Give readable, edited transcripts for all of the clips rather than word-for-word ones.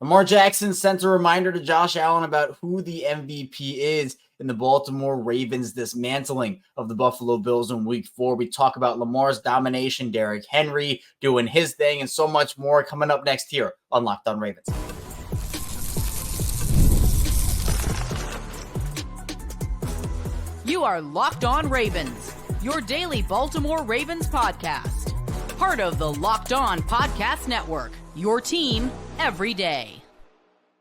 Lamar Jackson sent a reminder to Josh Allen about who the MVP is in the Baltimore Ravens dismantling of the Buffalo Bills in Week 4. We talk about Lamar's domination, Derrick Henry doing his thing, and so much more coming up next here on Locked On Ravens. You are Locked On Ravens, your daily Baltimore Ravens podcast. Part of the Locked On Podcast Network, your team every day.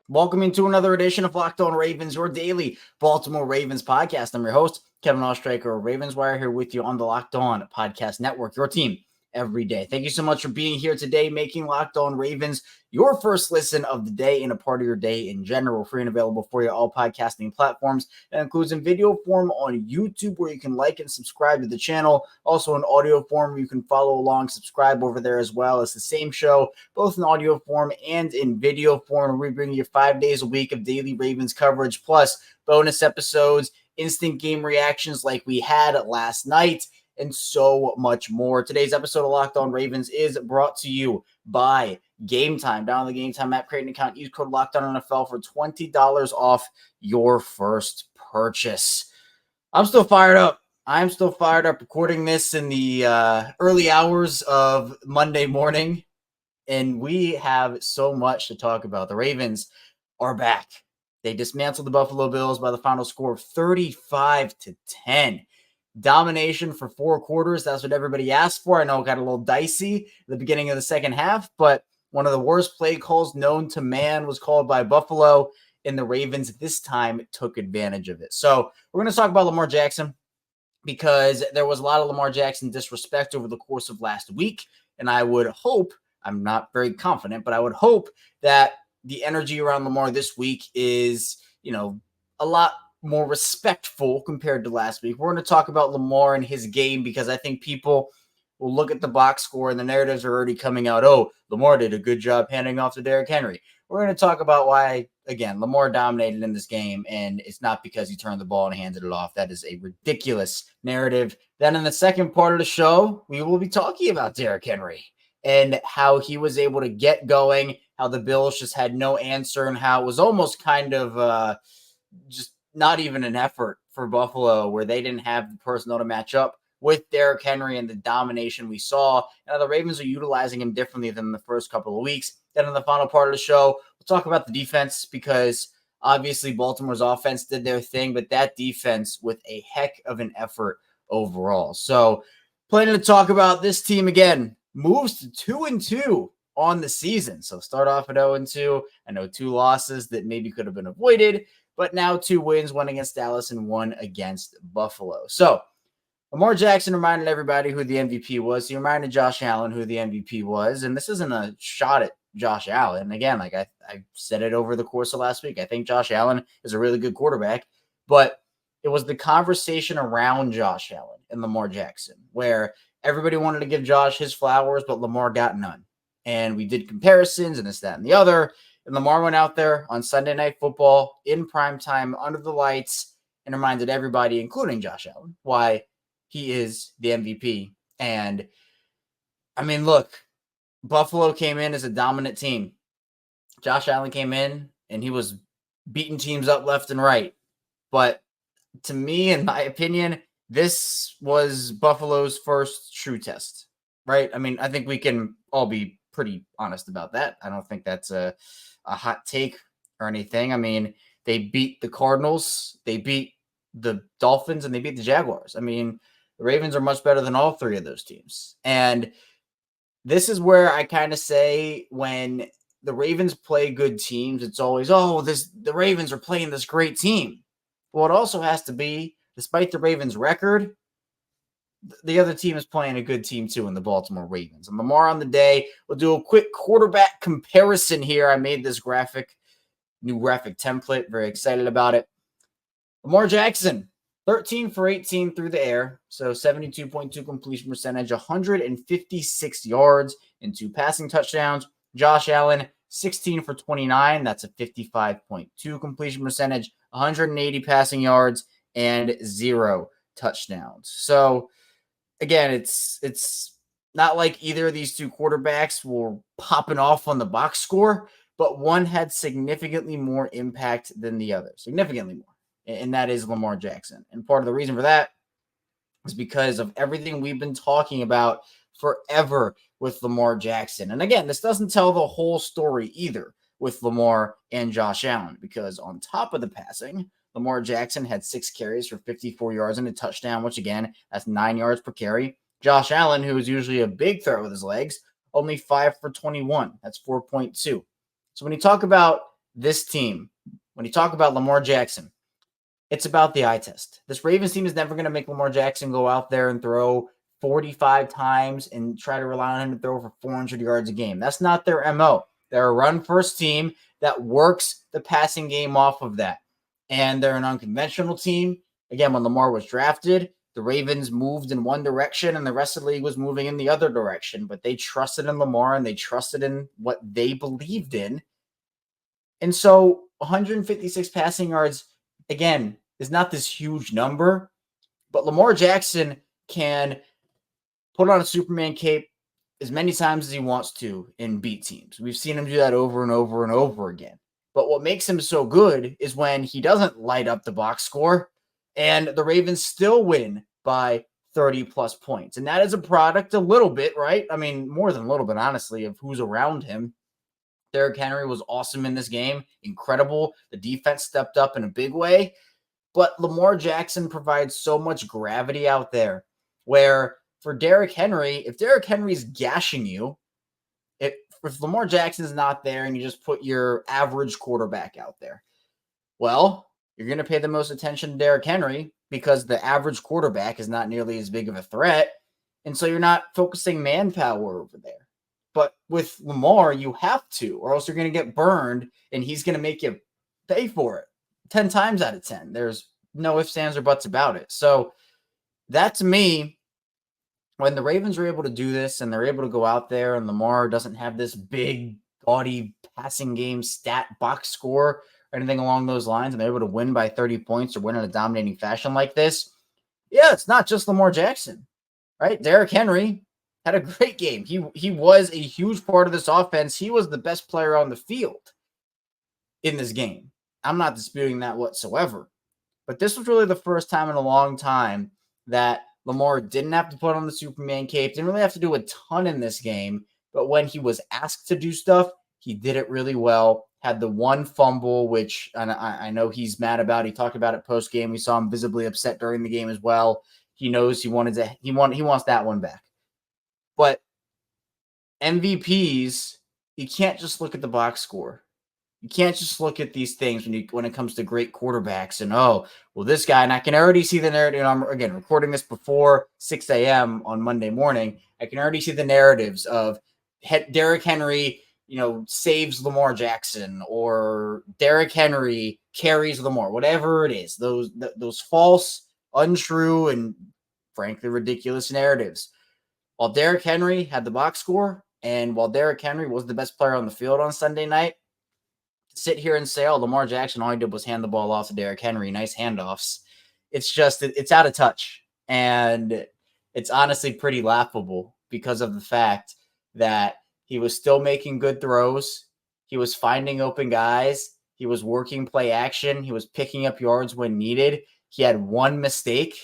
Welcome into another edition of Locked On Ravens, your daily Baltimore Ravens podcast. I'm your host, Kevin Oestreicher of Ravens Wire, here with you on the Locked On Podcast Network, your team every day. Thank you so much for being here today, making Locked On Ravens your first listen of the day and a part of your day in general. Free and available for you all podcasting platforms. That includes in video form on YouTube, where you can like and subscribe to the channel. Also in audio form, you can follow along, subscribe over there as well. It's the same show, both in audio form and in video form. We bring you 5 days a week of daily Ravens coverage, plus bonus episodes, instant game reactions like we had last night, and so much more. Today's episode of Locked On Ravens is brought to you by Gametime. Download the Gametime app, create an account, use code LOCKEDONNFL for $20 off your first purchase. I'm still fired up. Recording this in the early hours of Monday morning, and we have so much to talk about. The Ravens are back. They dismantled the Buffalo Bills by the final score of 35-10. Domination for 4 quarters. That's what everybody asked for. I know it got a little dicey at the beginning of the second half, but one of the worst play calls known to man was called by Buffalo, and the Ravens this time took advantage of it. So we're going to talk about Lamar Jackson, because there was a lot of Lamar Jackson disrespect over the course of last week, and I would hope, I'm not very confident, but I would hope that the energy around Lamar this week is, a lot more respectful compared to last week. We're going to talk about Lamar and his game, because I think people will look at the box score and the narratives are already coming out. Oh, Lamar did a good job handing off to Derrick Henry. We're going to talk about why, again, Lamar dominated in this game, and it's not because he turned the ball and handed it off. That is a ridiculous narrative. Then in the second part of the show, we will be talking about Derrick Henry and how he was able to get going, how the Bills just had no answer, and how it was almost kind of just not even an effort for Buffalo, where they didn't have the personnel to match up with Derrick Henry and the domination we saw. Now, the Ravens are utilizing him differently than the first couple of weeks. Then in the final part of the show, we'll talk about the defense, because obviously Baltimore's offense did their thing, but that defense with a heck of an effort overall. So planning to talk about this team again, moves to 2-2 on the season. So start off at 0-2. I know 2 losses that maybe could have been avoided, but now 2 wins, 1 against Dallas and 1 against Buffalo. So Lamar Jackson reminded everybody who the MVP was. He reminded Josh Allen who the MVP was. And this isn't a shot at Josh Allen. Again, like I said it over the course of last week, I think Josh Allen is a really good quarterback. But it was the conversation around Josh Allen and Lamar Jackson, where everybody wanted to give Josh his flowers, but Lamar got none. And we did comparisons and this, that, and the other. And Lamar went out there on Sunday Night Football in primetime under the lights and reminded everybody, including Josh Allen, why he is the MVP. And I mean, look, Buffalo came in as a dominant team. Josh Allen came in and he was beating teams up left and right. But to me, in my opinion, this was Buffalo's first true test, right? I mean, I think we can all be pretty honest about that. I don't think that's a hot take or anything. I mean, they beat the Cardinals, they beat the Dolphins, and they beat the Jaguars. I mean, the Ravens are much better than all 3 of those teams. And this is where I kind of say, when the Ravens play good teams, it's always, the Ravens are playing this great team. Well, it also has to be, despite the Ravens' record, the other team is playing a good team too in the Baltimore Ravens. And Lamar on the day, we'll do a quick quarterback comparison here. I made this new graphic template. Very excited about it. Lamar Jackson, 13 for 18 through the air, so 72.2 completion percentage, 156 yards and 2 passing touchdowns. Josh Allen, 16 for 29. That's a 55.2 completion percentage, 180 passing yards, and 0 touchdowns. So, again, it's not like either of these 2 quarterbacks were popping off on the box score, but one had significantly more impact than the other, significantly more, and that is Lamar Jackson. And part of the reason for that is because of everything we've been talking about forever with Lamar Jackson. And again, this doesn't tell the whole story either with Lamar and Josh Allen, because on top of the passing, Lamar Jackson had 6 carries for 54 yards and a touchdown, which again, that's 9 yards per carry. Josh Allen, who is usually a big threat with his legs, only 5 for 21. That's 4.2. So when you talk about this team, when you talk about Lamar Jackson, it's about the eye test. This Ravens team is never going to make Lamar Jackson go out there and throw 45 times and try to rely on him to throw for 400 yards a game. That's not their MO. They're a run-first team that works the passing game off of that. And they're an unconventional team. Again, when Lamar was drafted, the Ravens moved in one direction and the rest of the league was moving in the other direction. But they trusted in Lamar and they trusted in what they believed in. And so 156 passing yards, again, is not this huge number. But Lamar Jackson can put on a Superman cape as many times as he wants to and beat teams. We've seen him do that over and over and over again. But what makes him so good is when he doesn't light up the box score and the Ravens still win by 30-plus points. And that is a product a little bit, right? I mean, more than a little bit, honestly, of who's around him. Derrick Henry was awesome in this game. Incredible. The defense stepped up in a big way. But Lamar Jackson provides so much gravity out there where for Derrick Henry, if Derrick Henry's gashing you, if Lamar Jackson's not there and you just put your average quarterback out there, well, you're going to pay the most attention to Derrick Henry because the average quarterback is not nearly as big of a threat. And so you're not focusing manpower over there. But with Lamar, you have to, or else you're going to get burned and he's going to make you pay for it 10 times out of 10. There's no ifs, ands, or buts about it. So that to me, when the Ravens are able to do this and they're able to go out there and Lamar doesn't have this big, gaudy passing game stat box score or anything along those lines, and they're able to win by 30 points or win in a dominating fashion like this, yeah, it's not just Lamar Jackson, right? Derrick Henry had a great game. He was a huge part of this offense. He was the best player on the field in this game. I'm not disputing that whatsoever. But this was really the first time in a long time that Lamar didn't have to put on the Superman cape, didn't really have to do a ton in this game, but when he was asked to do stuff, he did it really well. Had the one fumble, which I know he's mad about. He talked about it post-game. We saw him visibly upset during the game as well. He knows he wants that one back. But MVPs, you can't just look at the box score. You can't just look at these things when it comes to great quarterbacks and, this guy, and I can already see the narrative. I'm, again, recording this before 6 a.m. on Monday morning. I can already see the narratives of Derrick Henry, saves Lamar Jackson, or Derrick Henry carries Lamar, whatever it is. Those false, untrue, and frankly ridiculous narratives. While Derrick Henry had the box score, and while Derrick Henry was the best player on the field on Sunday night, sit here and say, Lamar Jackson, all he did was hand the ball off to Derrick Henry. Nice handoffs. It's out of touch. And it's honestly pretty laughable because of the fact that he was still making good throws. He was finding open guys. He was working play action. He was picking up yards when needed. He had one mistake.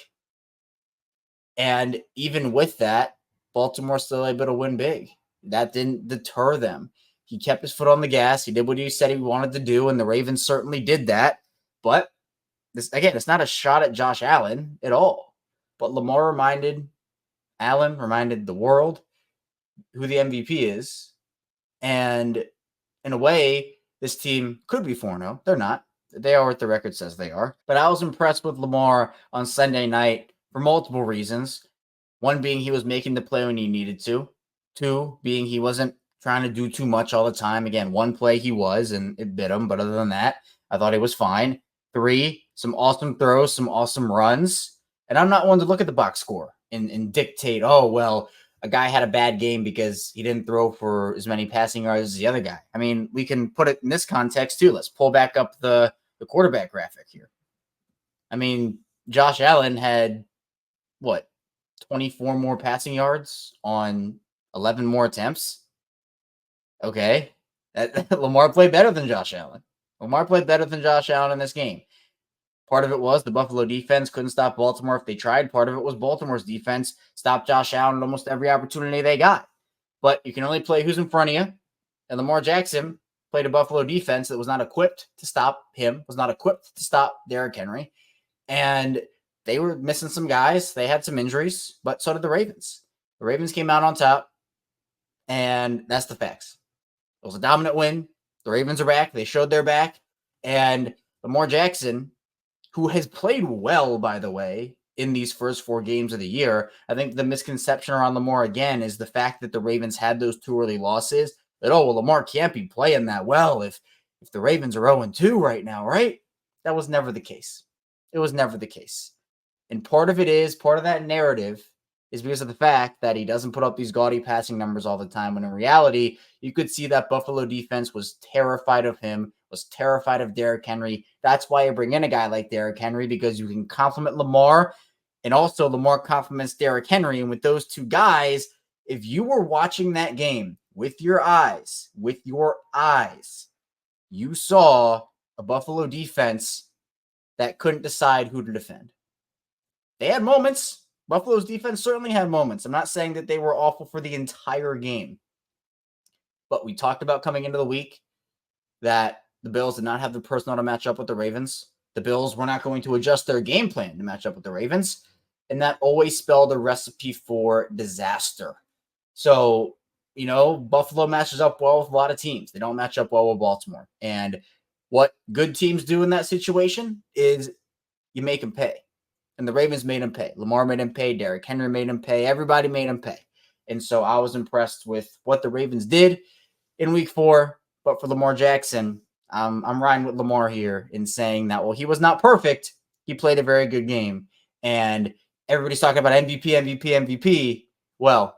And even with that, Baltimore still able to win big. That didn't deter them. He kept his foot on the gas. He did what he said he wanted to do, and the Ravens certainly did that. But this, again, it's not a shot at Josh Allen at all. But Lamar reminded the world who the MVP is. And in a way, this team could be 4-0. They're not. They are what the record says they are. But I was impressed with Lamar on Sunday night for multiple reasons. One being he was making the play when he needed to. Two being he wasn't trying to do too much all the time. Again, one play he was, and it bit him. But other than that, I thought he was fine. 3, some awesome throws, some awesome runs. And I'm not one to look at the box score and dictate, a guy had a bad game because he didn't throw for as many passing yards as the other guy. I mean, we can put it in this context too. Let's pull back up the quarterback graphic here. I mean, Josh Allen had, 24 more passing yards on 11 more attempts? Okay. Lamar played better than Josh Allen. Lamar played better than Josh Allen in this game. Part of it was the Buffalo defense couldn't stop Baltimore if they tried. Part of it was Baltimore's defense stopped Josh Allen at almost every opportunity they got. But you can only play who's in front of you. And Lamar Jackson played a Buffalo defense that was not equipped to stop him, was not equipped to stop Derrick Henry. And they were missing some guys. They had some injuries, but so did the Ravens. The Ravens came out on top, and that's the facts. It was a dominant win. The Ravens are back. They showed their back. And Lamar Jackson, who has played well, by the way, in these first 4 games of the year, I think the misconception around Lamar, again, is the fact that the Ravens had those 2 early losses. That, Lamar can't be playing that well if the Ravens are 0-2 right now, right? That was never the case. It was never the case. And part of that narrative is because of the fact that he doesn't put up these gaudy passing numbers all the time, when in reality, you could see that Buffalo defense was terrified of him, was terrified of Derrick Henry. That's why I bring in a guy like Derrick Henry, because you can compliment Lamar, and also Lamar compliments Derrick Henry. And with those 2 guys, if you were watching that game with your eyes, you saw a Buffalo defense that couldn't decide who to defend. They had moments. Buffalo's defense certainly had moments. I'm not saying that they were awful for the entire game. But we talked about coming into the week that the Bills did not have the personnel to match up with the Ravens. The Bills were not going to adjust their game plan to match up with the Ravens. And that always spelled a recipe for disaster. So, Buffalo matches up well with a lot of teams. They don't match up well with Baltimore. And what good teams do in that situation is you make them pay. And the Ravens made him pay. Lamar made him pay. Derrick Henry made him pay. Everybody made him pay. And so I was impressed with what the Ravens did in week 4. But for Lamar Jackson, I'm riding with Lamar here in saying that, he was not perfect. He played a very good game. And everybody's talking about MVP. Well,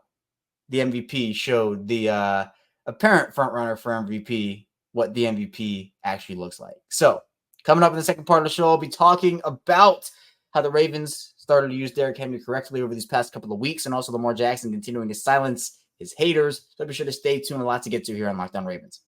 the MVP showed the apparent front runner for MVP what the MVP actually looks like. So coming up in the second part of the show, I'll be talking about how the Ravens started to use Derrick Henry correctly over these past couple of weeks, and also Lamar Jackson continuing to silence his haters. So be sure to stay tuned. A lot to get to here on Locked On Ravens.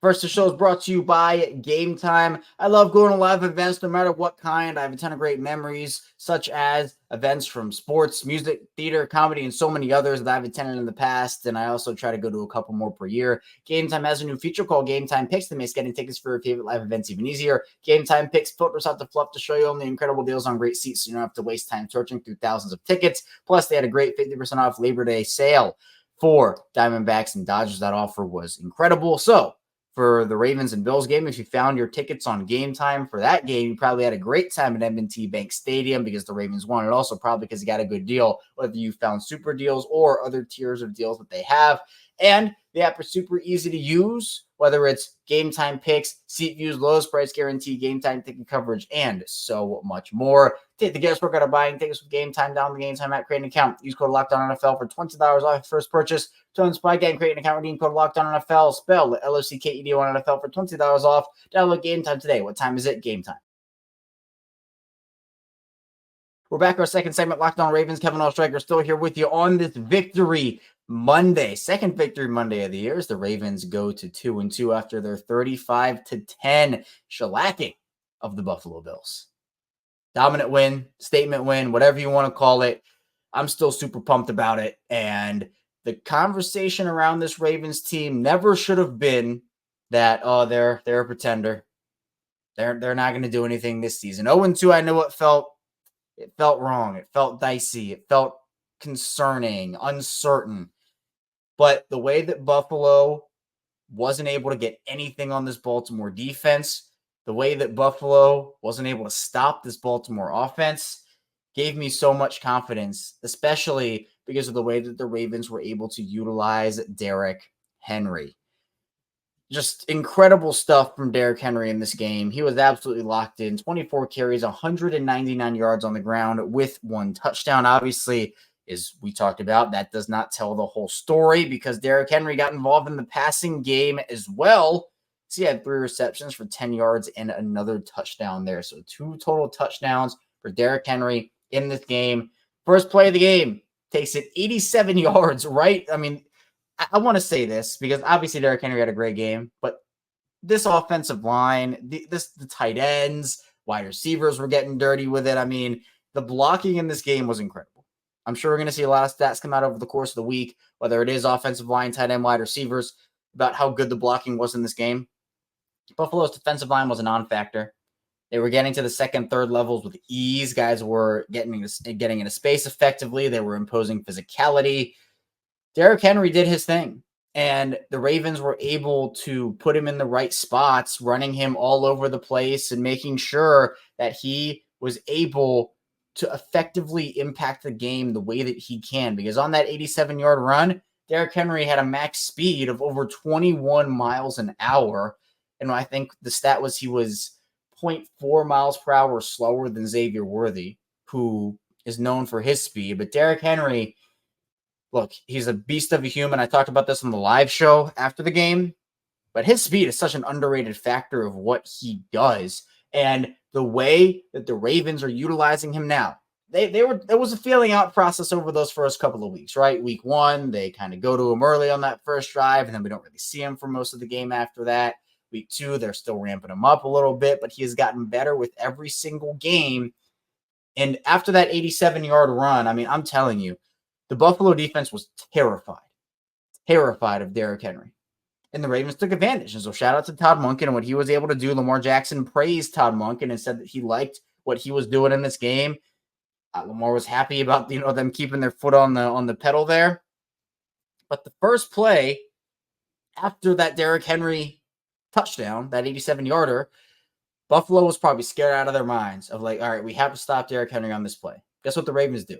First, the show is brought to you by Gametime. I love going to live events, no matter what kind. I have a ton of great memories, such as events from sports, music, theater, comedy, and so many others that I've attended in the past. And I also try to go to a couple more per year. Gametime has a new feature called Gametime Picks that makes getting tickets for your favorite live events even easier. Gametime Picks filters out the fluff to show you only incredible deals on great seats, so you don't have to waste time searching through thousands of tickets. Plus, they had a great 50% off Labor Day sale for Diamondbacks and Dodgers. That offer was incredible. So, for the Ravens and Bills game, if you found your tickets on Gametime for that game, you probably had a great time at M&T Bank Stadium because the Ravens won, and also probably because you got a good deal, whether you found super deals or other tiers of deals that they have. And the app is super easy to use, whether it's Gametime Picks, seat views, lowest price guarantee, Gametime ticket coverage, and so much more. Take the guesswork out of buying tickets with Gametime. Down the Gametime app, create an account. Use code LOCKEDONNFL for $20 off your first purchase. Join Spy Game, create an account, redeem code LOCKEDONNFL, spell LOCKED1NFL for $20 off. Download Gametime today. What time is it? Gametime. We're back our second segment, Locked On Ravens. Kevin Oestreicher still here with you on this Victory Monday. Second Victory Monday of the year as the Ravens go to 2-2 after their 35-10 shellacking of the Buffalo Bills. Dominant win, statement win, whatever you want to call it. I'm still super pumped about it. And the conversation around this Ravens team never should have been that, they're a pretender. They're not going to do anything this season. 0-2, I know it felt wrong. It felt dicey. It felt concerning, uncertain. But the way that Buffalo wasn't able to get anything on this Baltimore defense, the way that Buffalo wasn't able to stop this Baltimore offense gave me so much confidence, especially because of the way that the Ravens were able to utilize Derrick Henry. Just incredible stuff from Derrick Henry in this game. He was absolutely locked in. 24 carries, 199 yards on the ground with 1 touchdown. Obviously, as we talked about, that does not tell the whole story because Derrick Henry got involved in the passing game as well. So he had 3 receptions for 10 yards and another touchdown there. So 2 total touchdowns for Derrick Henry in this game. First play of the game takes it 87 yards, right? I mean, I want to say this because obviously Derrick Henry had a great game, but this offensive line, the tight ends, wide receivers were getting dirty with it. I mean, the blocking in this game was incredible. I'm sure we're going to see a lot of stats come out over the course of the week, whether it is offensive line, tight end, wide receivers, about how good the blocking was in this game. Buffalo's defensive line was a non-factor. They were getting to the second, third levels with ease. Guys were getting into space effectively. They were imposing physicality. Derrick Henry did his thing, and the Ravens were able to put him in the right spots, running him all over the place and making sure that he was able to effectively impact the game the way that he can. Because on that 87-yard run, Derrick Henry had a max speed of over 21 miles an hour. And I think the stat was he was 0.4 miles per hour slower than Xavier Worthy, who is known for his speed. But Derrick Henry, look, he's a beast of a human. I talked about this on the live show after the game, but his speed is such an underrated factor of what he does. And the way that the Ravens are utilizing him now, there was a feeling out process over those first couple of weeks, right? Week 1, they kind of go to him early on that first drive, and then we don't really see him for most of the game after that. Week 2, they're still ramping him up a little bit, but he has gotten better with every single game. And after that 87-yard run, I mean, I'm telling you, the Buffalo defense was terrified of Derrick Henry. And the Ravens took advantage. And so shout out to Todd Monken and what he was able to do. Lamar Jackson praised Todd Monken and said that he liked what he was doing in this game. Lamar was happy about, them keeping their foot on the pedal there. But the first play after that Derrick Henry touchdown, that 87-yarder, Buffalo was probably scared out of their minds of like, all right, we have to stop Derrick Henry on this play. Guess what the Ravens do?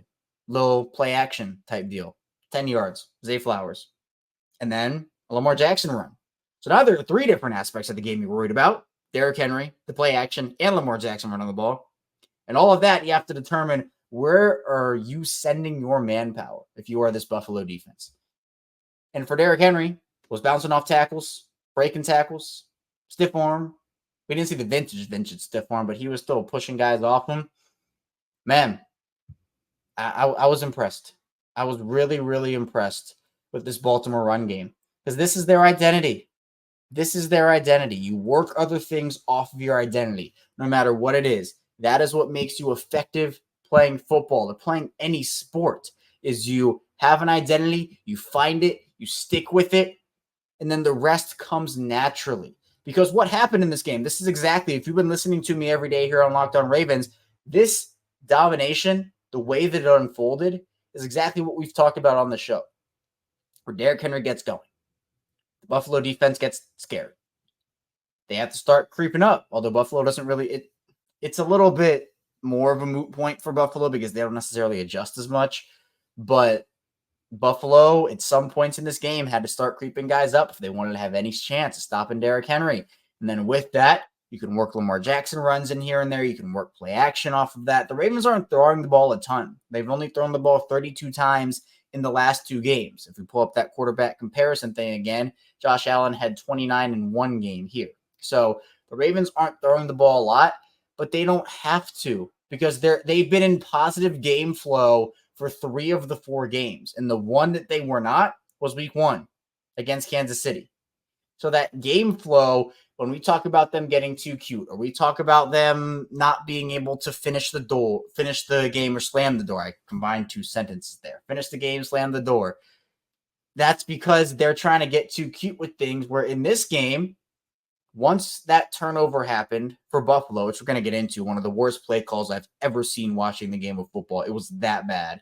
Little play action type deal. 10 yards, Zay Flowers. And then a Lamar Jackson run. So now there are 3 different aspects of the game you're worried about. Derrick Henry, the play action, and Lamar Jackson running the ball. And all of that, you have to determine where are you sending your manpower if you are this Buffalo defense. And for Derrick Henry, was bouncing off tackles, breaking tackles, stiff arm. We didn't see the vintage stiff arm, but he was still pushing guys off him. Man, I was impressed. I was really, really impressed with this Baltimore run game because this is their identity. This is their identity. You work other things off of your identity, no matter what it is. That is what makes you effective playing football or playing any sport is you have an identity, you find it, you stick with it, and then the rest comes naturally. Because what happened in this game, this is exactly, if you've been listening to me every day here on Locked On Ravens, this domination, the way that it unfolded, is exactly what we've talked about on the show. Where Derrick Henry gets going. The Buffalo defense gets scared. They have to start creeping up, although Buffalo doesn't really, it's a little bit more of a moot point for Buffalo because they don't necessarily adjust as much. But Buffalo, at some points in this game, had to start creeping guys up if they wanted to have any chance of stopping Derrick Henry. And then with that, you can work Lamar Jackson runs in here and there. You can work play action off of that. The Ravens aren't throwing the ball a ton. They've only thrown the ball 32 times in the last 2 games. If we pull up that quarterback comparison thing again, Josh Allen had 29 in 1 game here. So the Ravens aren't throwing the ball a lot, but they don't have to because they've been in positive game flow for 3 of the 4 games. And the one that they were not was week 1 against Kansas City. So that game flow, when we talk about them getting too cute, or we talk about them not being able to finish the game or slam the door. I combined 2 sentences there. Finish the game, slam the door. That's because they're trying to get too cute with things where in this game, once that turnover happened for Buffalo, which we're going to get into, one of the worst play calls I've ever seen watching the game of football. It was that bad.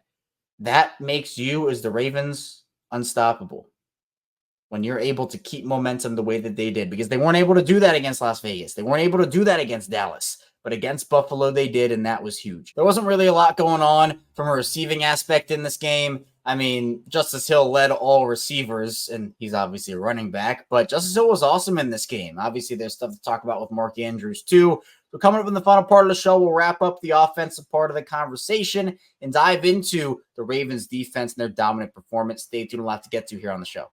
That makes you, as the Ravens, unstoppable when you're able to keep momentum the way that they did, because they weren't able to do that against Las Vegas. They weren't able to do that against Dallas, but against Buffalo they did, and that was huge. There wasn't really a lot going on from a receiving aspect in this game. I mean, Justice Hill led all receivers, and he's obviously a running back, but Justice Hill was awesome in this game. Obviously, there's stuff to talk about with Mark Andrews, too. So coming up in the final part of the show, we'll wrap up the offensive part of the conversation and dive into the Ravens defense and their dominant performance. Stay tuned, a lot to get to here on the show.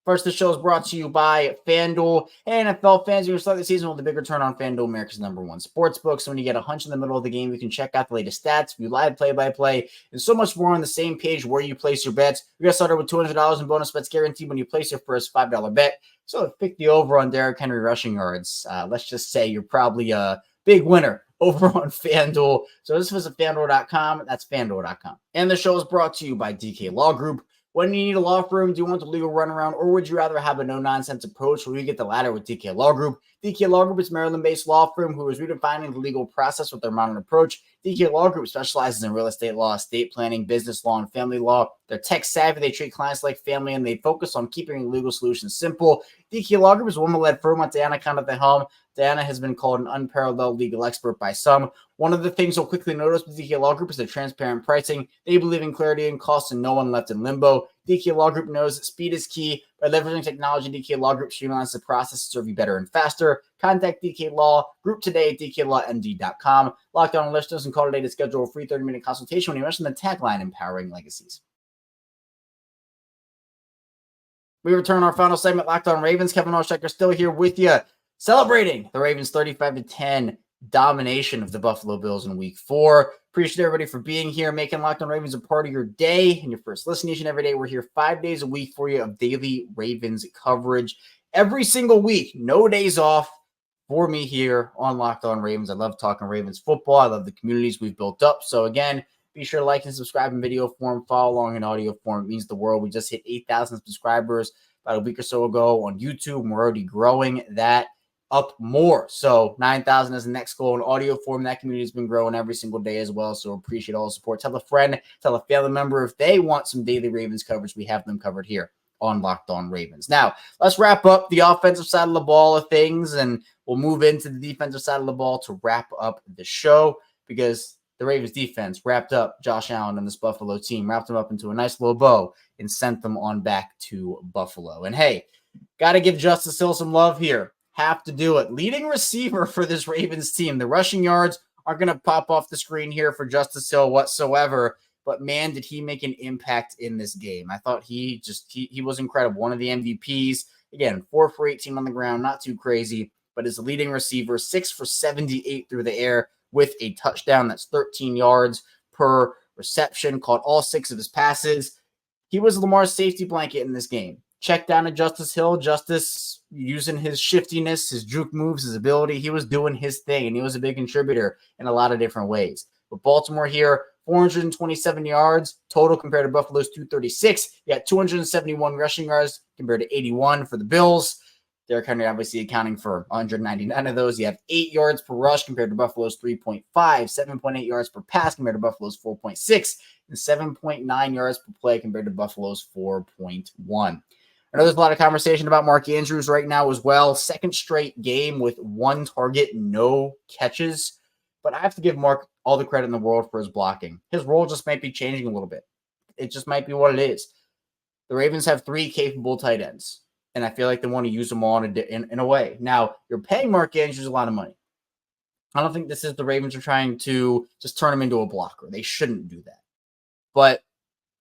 First, the show is brought to you by FanDuel. Hey, NFL fans, you're going to start the season with a big return on FanDuel, America's #1 sportsbook. So when you get a hunch in the middle of the game, you can check out the latest stats, view live play-by-play, and so much more on the same page where you place your bets. We got started with $200 in bonus bets guaranteed when you place your first $5 bet. So pick the over on Derrick Henry rushing yards. Let's just say you're probably a big winner over on FanDuel. So just visit FanDuel.com. That's FanDuel.com. And the show is brought to you by DK Law Group. When you need a law firm, do you want the legal runaround, or would you rather have a no-nonsense approach where you get the latter with DK Law Group? DK Law Group is a Maryland-based law firm who is redefining the legal process with their modern approach. DK Law Group specializes in real estate law, estate planning, business law, and family law. They're tech-savvy, they treat clients like family, and they focus on keeping legal solutions simple. DK Law Group is a woman-led firm with Diana Khan at the helm. Diana has been called an unparalleled legal expert by some. One of the things you'll quickly notice with DK Law Group is their transparent pricing. They believe in clarity and cost and no one left in limbo. DK Law Group knows that speed is key. By leveraging technology, DK Law Group streamlines the process to serve you better and faster. Contact DK Law Group today at dklawmd.com. Locked On listeners and call today to schedule a free 30-minute consultation when you mention the tagline, Empowering Legacies. We return our final segment, Locked On Ravens. Kevin Oestreicher still here with you, celebrating the Ravens' 35-10 domination of the Buffalo Bills in Week 4. Appreciate everybody for being here, making Locked On Ravens a part of your day and your first listen each and every day. We're here 5 days a week for you of daily Ravens coverage every single week. No days off for me here on Locked On Ravens. I love talking Ravens football. I love the communities we've built up. So again, be sure to like and subscribe in video form, follow along in audio form. It means the world. We just hit 8,000 subscribers about a week or so ago on YouTube, and we're already growing that up more. So 9,000 is the next goal in audio form. That community has been growing every single day as well. So appreciate all the support. Tell a friend, tell a family member if they want some daily Ravens coverage. We have them covered here on Locked On Ravens. Now, let's wrap up the offensive side of the ball of things, and we'll move into the defensive side of the ball to wrap up the show, because the Ravens defense wrapped up Josh Allen and this Buffalo team, wrapped them up into a nice little bow and sent them on back to Buffalo. And hey, got to give Justice Hill some love here. Have to do it. Leading receiver for this Ravens team. The rushing yards aren't going to pop off the screen here for Justice Hill whatsoever, but man, did he make an impact in this game. I thought he was incredible. One of the MVPs. Again, 4 for 18 on the ground, not too crazy, but as a leading receiver, 6 for 78 through the air with a touchdown. That's 13 yards per reception, caught all 6 of his passes. He was Lamar's safety blanket in this game. Check down to Justice Hill. Justice, using his shiftiness, his juke moves, his ability, he was doing his thing, and he was a big contributor in a lot of different ways. But Baltimore here, 427 yards total compared to Buffalo's 236. You got 271 rushing yards compared to 81 for the Bills. Derrick Henry obviously accounting for 199 of those. You have 8 yards per rush compared to Buffalo's 3.5, 7.8 yards per pass compared to Buffalo's 4.6, and 7.9 yards per play compared to Buffalo's 4.1. I know there's a lot of conversation about Mark Andrews right now as well. Second straight game with 1 target, no catches. But I have to give Mark all the credit in the world for his blocking. His role just might be changing a little bit. It just might be what it is. The Ravens have 3 capable tight ends, and I feel like they want to use them all in a way. Now, you're paying Mark Andrews a lot of money. I don't think this is the Ravens are trying to just turn him into a blocker. They shouldn't do that. But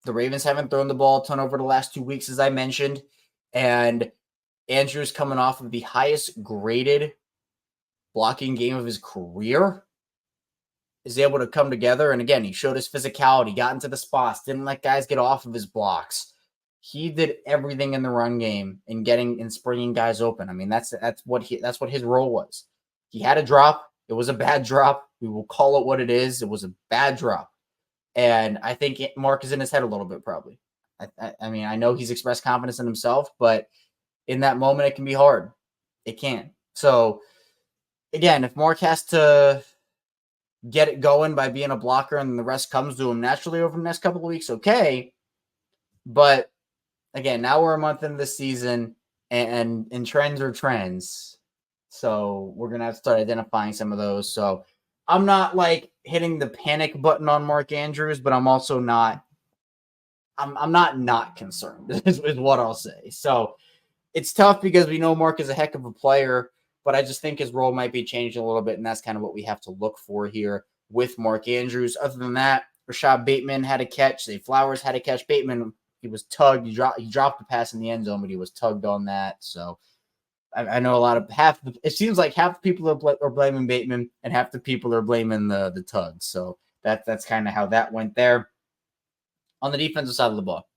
the Ravens haven't thrown the ball a ton over the last 2 weeks, as I mentioned. And Andrews, coming off of the highest graded blocking game of his career, is able to come together. And again, he showed his physicality, got into the spots, didn't let guys get off of his blocks. He did everything in the run game and springing guys open. I mean, that's what his role was. He had a drop. It was a bad drop. We will call it what it is. It was a bad drop. And I think Mark is in his head a little bit, probably. I mean, I know he's expressed confidence in himself, but in that moment, it can be hard. It can. So, again, if Mark has to get it going by being a blocker and the rest comes to him naturally over the next couple of weeks, okay. But, again, now we're a month into the season, and trends are trends. So, we're going to have to start identifying some of those. So, I'm not, hitting the panic button on Mark Andrews, but I'm also not I'm not concerned is what I'll say. So it's tough because we know Mark is a heck of a player, but I just think his role might be changing a little bit, and that's kind of what we have to look for here with Mark Andrews. Other than that, Rashod Bateman had a catch. Zay Flowers had a catch. Bateman, He was tugged. He dropped the pass in the end zone, but he was tugged on that. So I know it seems like half the people are blaming Bateman and half the people are blaming the tug. So that's kind of how that went there. On the defensive side of the ball,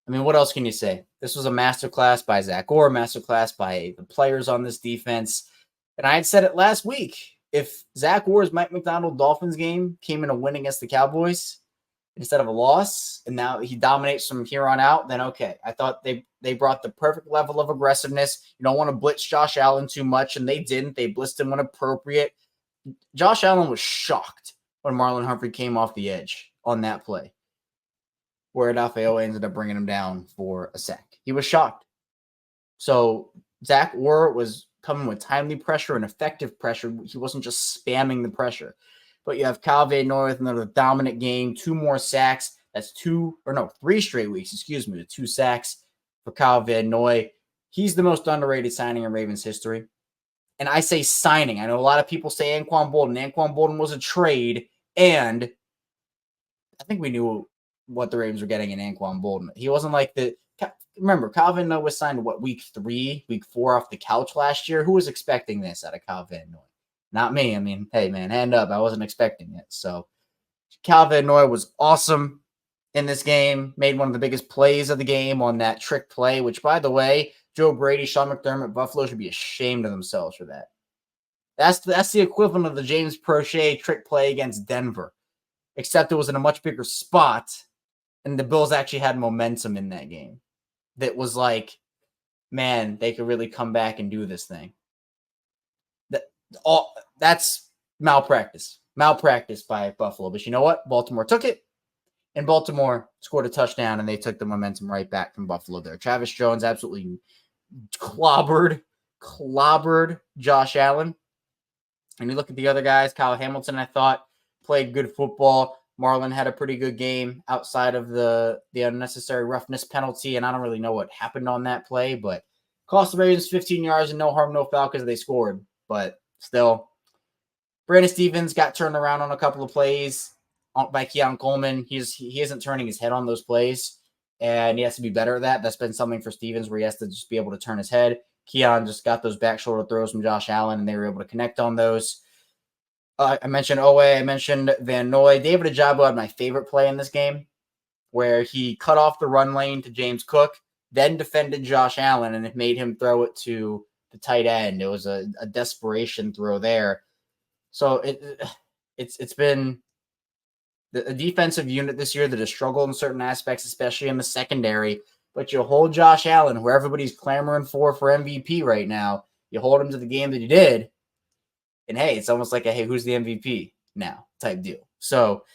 I mean, what else can you say? This was a masterclass by Zach Orr, masterclass by the players on this defense. And I had said it last week. If Zach Orr's Mike McDonald Dolphins game came in a win against the Cowboys instead of a loss, and now he dominates from here on out, then okay. I thought they brought the perfect level of aggressiveness. You don't want to blitz Josh Allen too much, and they didn't. They blitzed him when appropriate. Josh Allen was shocked when Marlon Humphrey came off the edge on that play, where Adafeola ended up bringing him down for a sack. He was shocked. So Zach Orr was coming with timely pressure and effective pressure. He wasn't just spamming the pressure. But you have Kyle Van Noy with another dominant game, 2 more sacks. That's 3 straight weeks, with 2 sacks for Kyle Van Noy. He's the most underrated signing in Ravens history. And I say signing. I know a lot of people say Anquan Bolden. Anquan Bolden was a trade, and I think we knew what the Ravens were getting in Anquan Bolden. He wasn't like remember, Kyle Van Noy was signed, week 3, week 4 off the couch last year? Who was expecting this out of Kyle Van Noy? Not me. I mean, hey, man, hand up. I wasn't expecting it. So Kyle Van Noy was awesome in this game, made one of the biggest plays of the game on that trick play, which, by the way, Joe Brady, Sean McDermott, Buffalo should be ashamed of themselves for that. That's the equivalent of the James Prochet trick play against Denver, except it was in a much bigger spot, and the Bills actually had momentum in that game. That was like, man, they could really come back and do this thing. That's malpractice by Buffalo. But you know what? Baltimore took it, and Baltimore scored a touchdown, and they took the momentum right back from Buffalo there. Travis Jones absolutely clobbered Josh Allen. And you look at the other guys, Kyle Hamilton, I thought, played good football. Marlon had a pretty good game outside of the unnecessary roughness penalty, and I don't really know what happened on that play, but cost the Ravens 15 yards and no harm, no foul because they scored. But still, Brandon Stevens got turned around on a couple of plays by Keon Coleman. He isn't turning his head on those plays, and he has to be better at that. That's been something for Stevens where he has to just be able to turn his head. Keon just got those back shoulder throws from Josh Allen, and they were able to connect on those. I mentioned Owe. I mentioned Van Noy. David Ojabo had my favorite play in this game, where he cut off the run lane to James Cook, then defended Josh Allen, and it made him throw it to the tight end. It was a desperation throw there. So it's been a defensive unit this year that has struggled in certain aspects, especially in the secondary. But you hold Josh Allen, who everybody's clamoring for MVP right now. You hold him to the game that he did. And hey, it's almost like hey, who's the MVP now type deal. So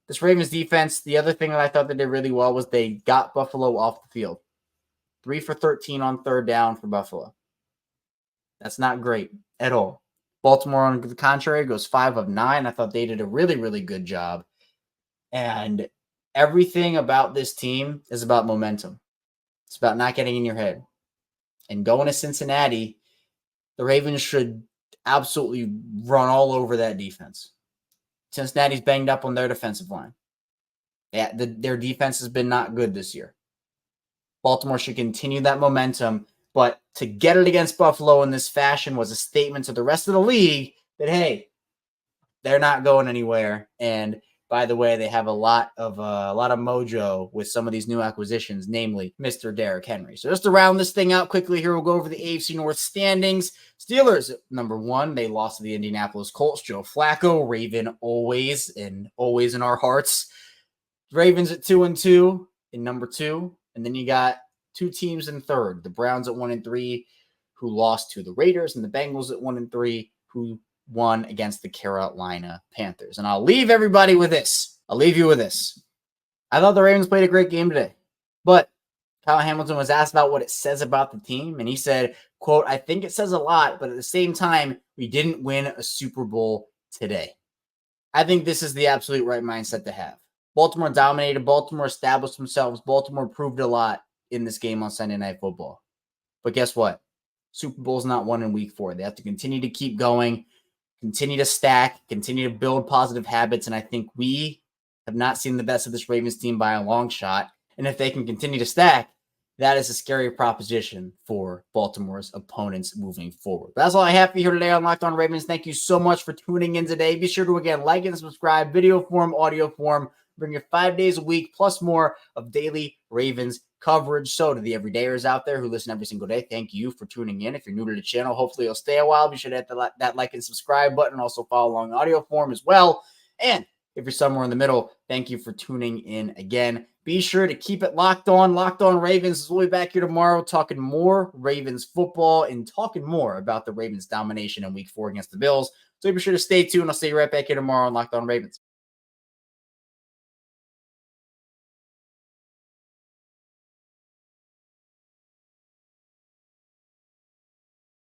this Ravens defense, the other thing that I thought they did really well was they got Buffalo off the field. 3 for 13 on third down for Buffalo. That's not great at all. Baltimore, on the contrary, goes 5 of 9. I thought they did a really, really good job. And everything about this team is about momentum. It's about not getting in your head. And going to Cincinnati, the Ravens should absolutely run all over that defense. Cincinnati's banged up on their defensive line. Their defense has been not good this year. Baltimore should continue that momentum, but to get it against Buffalo in this fashion was a statement to the rest of the league that, hey, they're not going anywhere. And by the way, they have a lot of mojo with some of these new acquisitions, namely Mr. Derrick Henry. So just to round this thing out quickly here, we'll go over the AFC North standings. Steelers at number 1. They lost to the Indianapolis Colts. Joe Flacco, Raven always in our hearts. Ravens at 2-2 in number 2. And then you got 2 teams in third. The Browns at 1-3, who lost to the Raiders, and the Bengals at 1-3, who won against the Carolina Panthers. And I'll leave everybody with this. I'll leave you with this. I thought the Ravens played a great game today. But Kyle Hamilton was asked about what it says about the team, and he said, quote, "I think it says a lot, but at the same time, we didn't win a Super Bowl today." I think this is the absolute right mindset to have. Baltimore dominated. Baltimore established themselves. Baltimore proved a lot in this game on Sunday Night Football. But guess what? Super Bowl's not won in week 4. They have to continue to keep going, continue to stack, continue to build positive habits. And I think we have not seen the best of this Ravens team by a long shot. And if they can continue to stack, that is a scary proposition for Baltimore's opponents moving forward. But that's all I have for you here today on Locked On Ravens. Thank you so much for tuning in today. Be sure to, again, like and subscribe, video form, audio form. Bring you 5 days a week plus more of daily Ravens coverage. So to the everydayers out there who listen every single day, thank you for tuning in. If you're new to the channel, hopefully you'll stay a while. Be sure to hit that like and subscribe button. Also follow along audio form as well. And if you're somewhere in the middle, thank you for tuning in again. Be sure to keep it locked on Ravens. We'll be back here tomorrow talking more Ravens football and talking more about the Ravens domination in week 4 against the Bills. So be sure to stay tuned. I'll see you right back here tomorrow on Locked On Ravens.